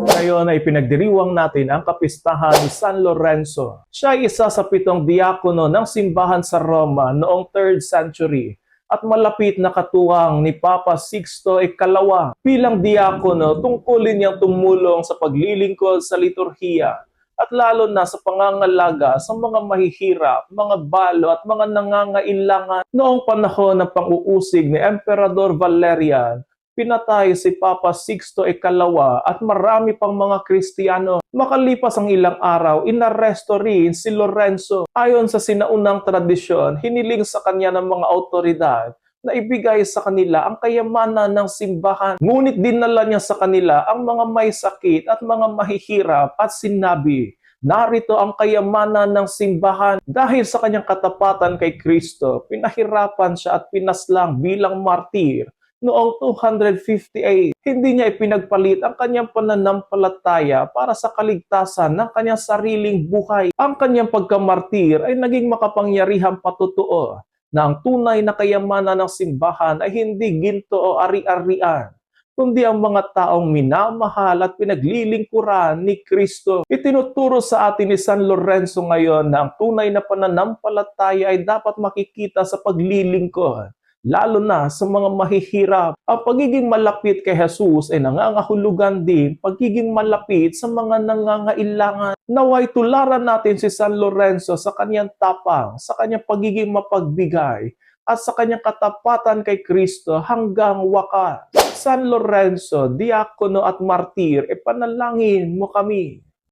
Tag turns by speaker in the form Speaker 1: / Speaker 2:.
Speaker 1: Ngayon ay pinagdiriwang natin ang kapistahan ni San Lorenzo. Siya ay isa sa 7 diakono ng simbahan sa Roma noong 3rd century at malapit na katuwang ni Papa Sixto Ikalawa. Bilang diakono, tungkulin niyang tumulong sa paglilingkod sa liturhiya at lalo na sa pangangalaga sa mga mahihirap, mga balo at mga nangangailangan. Noong panahon ng pang-uusig ni Emperador Valerian, pinatay si Papa Sixto Ikalawa at marami pang mga Kristiyano. Makalipas ang ilang araw, inaresto rin si Lorenzo. Ayon sa sinaunang tradisyon, hiniling sa kanya ng mga awtoridad na ibigay sa kanila ang kayamanan ng simbahan. Ngunit dinala niya sa kanila ang mga may sakit at mga mahihirap at sinabi, narito ang kayamanan ng simbahan. Dahil sa kanyang katapatan kay Kristo, pinahirapan siya at pinaslang bilang martir. Noong 258, hindi niya ipinagpalit ang kanyang pananampalataya para sa kaligtasan ng kanyang sariling buhay. Ang kanyang pagkamartir ay naging makapangyarihang patutuo na ang tunay na kayamanan ng simbahan ay hindi ginto o ari-arian, kundi ang mga taong minamahal at pinaglilingkuran ni Kristo. Itinuturo sa atin ni San Lorenzo ngayon na ang tunay na pananampalataya ay dapat makikita sa paglilingkod, lalo na sa mga mahihirap. Ang pagiging malapit kay Jesus ay nangangahulugan din pagiging malapit sa mga nangangailangan. Naway tularan natin si San Lorenzo sa kanyang tapang, sa kanyang pagiging mapagbigay, at sa kanyang katapatan kay Kristo hanggang wakas. San Lorenzo, diakono at martir, ipanalangin mo kami.